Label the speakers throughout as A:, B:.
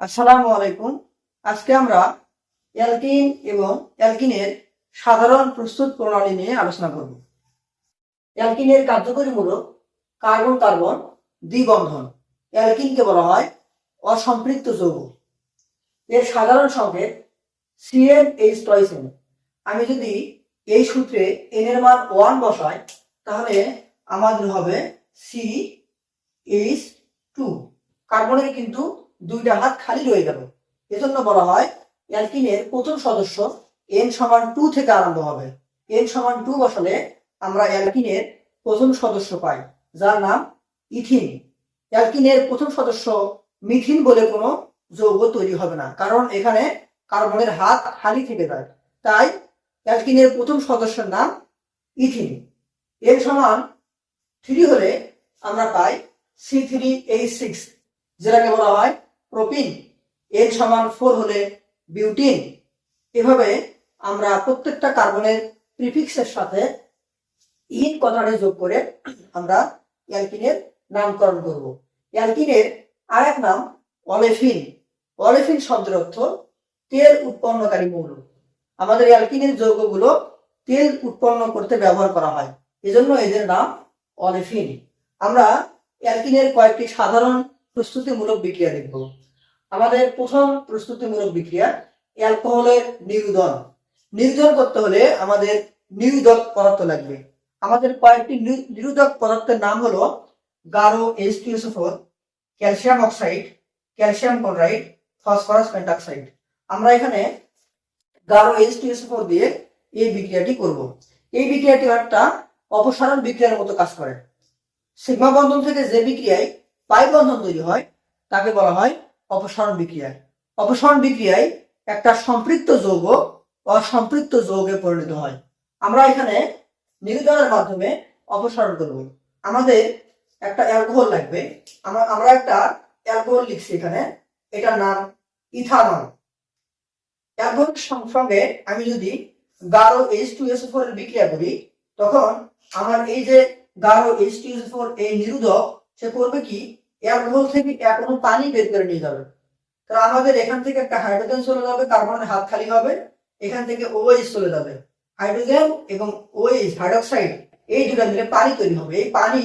A: আসসালামু আলাইকুম। আজকে আমরা অ্যালকিন এবং অ্যালকিনের সাধারণ প্রস্তুত প্রণালী নিয়ে আলোচনা করব। অ্যালকিনের কার্যকরীমূলক কার্বন কার্বন দ্বিবন্ধন। অ্যালকিনকে বলা হয় অসম্পৃক্ত যৌগ। এর সাধারণ সংকেত CnH2n। আমি যদি এই সূত্রে n এর মান 1 বসাই তাহলে আমাদের হবে CH2। কার্বনের কিন্তু দুইটা হাত খালি রয়ে গেল, এজন্য বলা হয় অ্যালকিনের প্রথম সদস্য n সমান 2 থেকে আরম্ভ হবে। n সমান 2 বসালে আমরা অ্যালকিনের প্রথম সদস্য পাই, যার নাম ইথিন। অ্যালকিনের প্রথম সদস্য মিথিন বলে কোনো যৌগ তৈরি হবে না, কারণ এখানে কার্বনের হাত খালি থেকে যায়। তাই অ্যালকিনের প্রথম সদস্যের নাম ইথিন। n সমান 3 হলে আমরা পাই C3H6, যেটাকে বলা হয় প্রোপিন। n সমান 4 হলে বিউটিন। এভাবে আমরা প্রত্যেকটা কার্বনের প্রিফিক্সের সাথে ইন কথাটি যোগ করে আমরা অ্যালকিনের নামকরণ করব। অ্যালকিনের আরেক নাম অলেফিন। অলেফিন শব্দের অর্থ তেল উৎপন্নকারী মৌল। আমাদের অ্যালকিনের যৌগগুলো তেল উৎপন্ন করতে ব্যবহার করা হয়, এজন্য এদের নাম অলেফিন। আমরা অ্যালকিনের কয়েকটি সাধারণ প্রস্তুতিমূলক বিক্রিয়া দেখব। আমাদের প্রথম প্রস্তুতিমূলক বিক্রিয়া অ্যালকোহলের নিরুদন। নিরুদন করতে হলে আমাদের নিরোধক পদার্থ লাগবে। আমাদের কয়েকটি নিরোধক পদার্থের নাম হলো গাঢ় H2SO4, calcium oxide, calcium chloride, phosphorus পেন্টঅক্সাইড। আমরা এখানে গাঢ় H2SO4 দিয়ে এই বিক্রিয়াটি করব। এই বিক্রিয়াটি একটা অপসারণ বিক্রিয়ার মতো কাজ করে। সিগমা বন্ধন থেকে যে বিক্রিয়ায় পাই বন্ধন তৈরি হয় তাকে বলা হয় অপসারণ বিক্রিয়া। অপসারণ বিক্রিয়ায় একটা সম্পৃক্ত যৌগ অসম্পৃক্ত যৌগে পরিণত হয়। আমরা এখানে নিরুদনের মাধ্যমে অপসারণ করব। আমাদের একটা অ্যালকোহল লাগবে। আমরা একটা অ্যালকোহল লিখছি এখানে, এটার নাম ইথানল। অ্যালকোহলের সঙ্গে আমি যদি গাঢ় H2SO4 এর বিক্রিয়া করি, তখন আমার এই যে গাঢ় H2SO4 এই নিরোধক সে করবে কি, অ্যালকোহল থেকে এখনো পানি বের করে নিয়ে যাবে। তাহলে আমাদের এখান থেকে একটা হাইড্রোজেন চলে যাবে, কার্বনের হাত খালি হবে। এখান থেকে OH চলে যাবে। হাইড্রোজেন এবং OH হাইড্রোক্সাইড এই দুটো মিলে পানি তৈরি হবে। এই পানি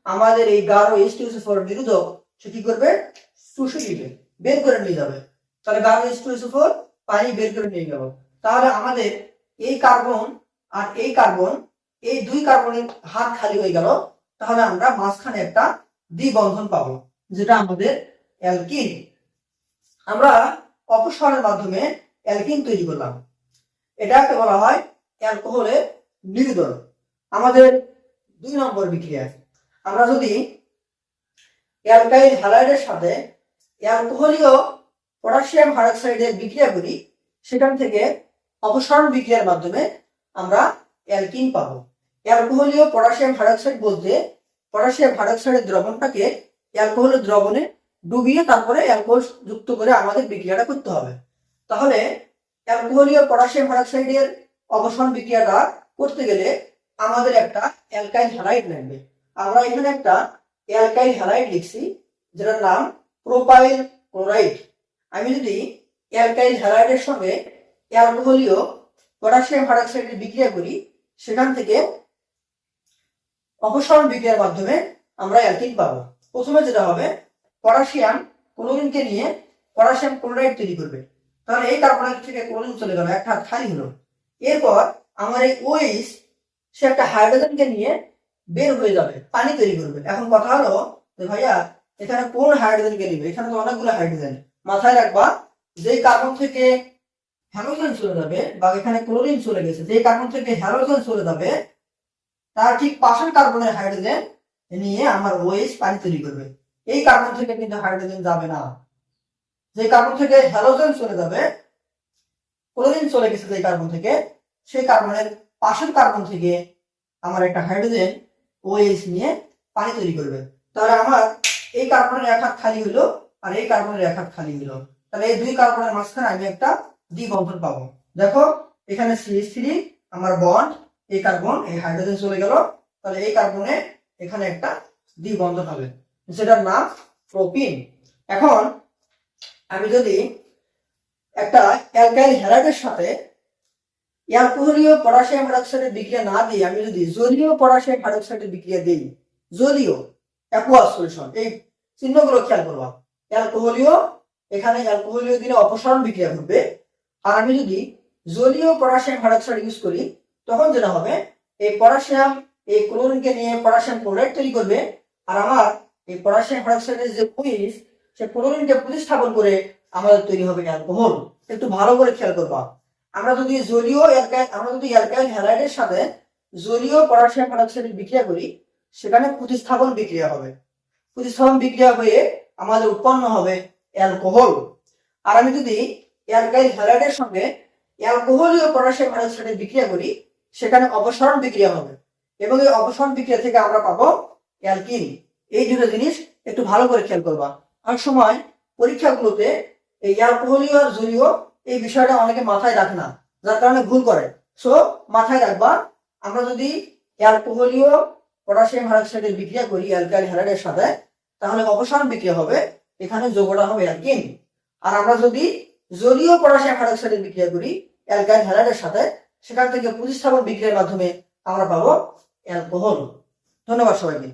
A: আমাদের এই গাঢ় H2SO4 নিরোধক সে কি করবে, শুষে নিবে, বের করে নিয়ে যাবে। তাহলে গাঢ় H2SO4 পানি বের করে নিয়ে গেল। তাহলে আমাদের এই কার্বন আর এই কার্বন, এই দুই কার্বনের হাত খালি হয়ে গেল। তাহলে আমরা মাঝখানে একটা দ্বিবন্ধন পাবো, যেটা আমাদের অ্যালকিন। আমরা অপসারণের মাধ্যমে অ্যালকিন তৈরি করলাম। এটাকে বলা হয় অ্যালকোহলের নিরোধন। আমাদের 2 নম্বর বিক্রিয়া, আমরা যদি অ্যালকাইল হ্যালাইডের সাথে অ্যালকোহলীয় পটাশিয়াম হাইড্রোক্সাইডের বিক্রিয়া করি, সেখান থেকে অপসারণ বিক্রিয়ার মাধ্যমে আমরা অ্যালকিন পাবো। অ্যালকোহলীয় পটাশিয়াম হাইড্রোক্সাইড বলতে পটাশিয়াম হাইড্রোক্সাইডের দ্রবণটাকে অ্যালকোহলের দ্রবণে ডুবিয়ে তারপরে অ্যালকোহল যুক্ত করে আমাদের বিক্রিয়াটা করতে হবে। তাহলে অ্যালকোহলীয় পটাশিয়াম হাইড্রোক্সাইডের অপসারণ বিক্রিয়াটা করতে গেলে আমাদের একটা অ্যালকাইল হ্যালাইড লাগবে। আমরা এখানে একটা অ্যালকাইল হ্যালাইড লিখছি, যেটার নাম প্রোপাইল ক্লোরাইড। আমি যদি অ্যালকাইল হ্যালাইডের সঙ্গে অ্যালকোহলীয় পটাশিয়াম হাইড্রোক্সাইডের বিক্রিয়া করি, সেখান থেকে অপসারণ বিক্রিয়ার মাধ্যমে আমরা অ্যালকিন পাবো। প্রথমে যেটা হবে, পটাশিয়াম ক্লোরিনকে নিয়ে পটাশিয়াম ক্লোরাইড তৈরি করবে। তাহলে এই কার্বনের থেকে ক্লোরিন চলে গেল, একটা হাত খালি হলো। এরপর আমার এই OH সে একটা হাইড্রোজেনকে নিয়ে বের হয়ে যাবে, পানি তৈরি করবে। এখন কথা হলো যে ভাইয়া এখানে কোন হাইড্রোজেনকে নিবে, এখানে তো অনেকগুলো হাইড্রোজেন। মাথায় রাখবা, যে কার্বন থেকে হ্যালোজেন চলে যাবে বা এখানে ক্লোরিন চলে গেছে, যে কার্বন থেকে হ্যালোজেন চলে যাবে তার ঠিক পাশের কার্বনের হাইড্রোজেন নিয়ে আমার OH পানি তৈরি করবে। এই কার্বন থেকে কিন্তু হাইড্রোজেন যাবে না। যে কার্বন থেকে হ্যালোজেন চলে যাবে, ক্লোরিন চলে গেছে যে কার্বন থেকে, সেই কার্বনের পাশের কার্বন থেকে আমার একটা হাইড্রোজেন OH নিয়ে পানি তৈরি করবে। তাহলে আমার এই কার্বনের এক হাত খালি হলো আর এই কার্বনের এক হাত খালি হলো। তাহলে এই দুই কার্বনের মাঝখানে আমি একটা দ্বিবন্ধন পাবো। দেখো এখানে CH3 আমার বন্ড, এই কার্বন এই হাইড্রোজেন চলে গেল। তাহলে এই কার্বনে এখানে একটা দ্বিবন্ধন হবে, যেটার নাম প্রোপিন। এখন আমি যদি একটা অ্যালকাইল হ্যালাইডের সাথে অ্যালকোহলীয় পটাশিয়াম হাইড্রোক্সাইডের বিক্রিয়া না দিয়ে আমি যদি জলীয় পটাশিয়াম হাইড্রোক্সাইডের বিক্রিয়া দিই, জলীয় অ্যাকুয়াস সলিউশন, এই চিহ্নগুলো খেয়াল করবা। অ্যালকোহলীয়, এখানে অ্যালকোহলীয় দিলে অপসারণ বিক্রিয়া ঘটবে। আর আমি যদি জলীয় পটাশিয়াম হাইড্রোক্সাইড ইউজ করি, তখন যেটা হবে, এই পটাশিয়াম এই ক্লোরিনকে নিয়ে পটাশিয়াম ক্লোরাইড তৈরি করবে, আর আমার এই পটাশিয়াম হাইড্রোক্সাইডের যে পলিশ, সে ক্লোরিনকে প্রতিস্থাপন করে আমাদের তৈরি হবে অ্যালকোহল। একটু ভালো করে খেয়াল করবা। আমরা যদি অ্যালকাইল হ্যালাইডের সাথে জলীয় পটাশিয়াম হাইড্রোক্সাইডের বিক্রিয়া করি, সেখানে প্রতিস্থাপন বিক্রিয়া হবে। প্রতিস্থাপন বিক্রিয়া হয়ে আমাদের উৎপন্ন হবে অ্যালকোহল। আর আমি যদি অ্যালকাইল হ্যালাইডের সঙ্গে অ্যালকোহলীয় পটাশিয়াম হাইড্রোক্সাইডের বিক্রিয়া করি, সেখানে অপসারণ বিক্রিয়া হবে, এবং এই অপসারণ বিক্রিয়া থেকে আমরা পাবো অ্যালকিন। এই দুটো জিনিস একটু ভালো করে খেয়াল করবা। অনেক সময় পরীক্ষাগুলোতে এই অ্যালকোহলীয় আর জলীয় এই বিষয়টা অনেকে মাথায় রাখে না, যার কারণে ভুল করে। সো মাথায় রাখবা, আমরা যদি অ্যালকোহলীয় পটাশিয়াম হাইড্রোক্সাইডের বিক্রিয়া করি অ্যালকাইল হ্যালাইডের সাথে, তাহলে অপসারণ বিক্রিয়া হবে, এখানে যোগটা হবে অ্যালকিন। আর আমরা যদি জলীয় পটাশিয়াম হাইড্রোক্সাইডের বিক্রিয়া করি অ্যালকাইল হ্যালাইডের সাথে, সেখান থেকে প্রতিস্থাপন বিক্রিয়ার মাধ্যমে আমরা পাবো অ্যালকোহল। ধন্যবাদ সবাইকে।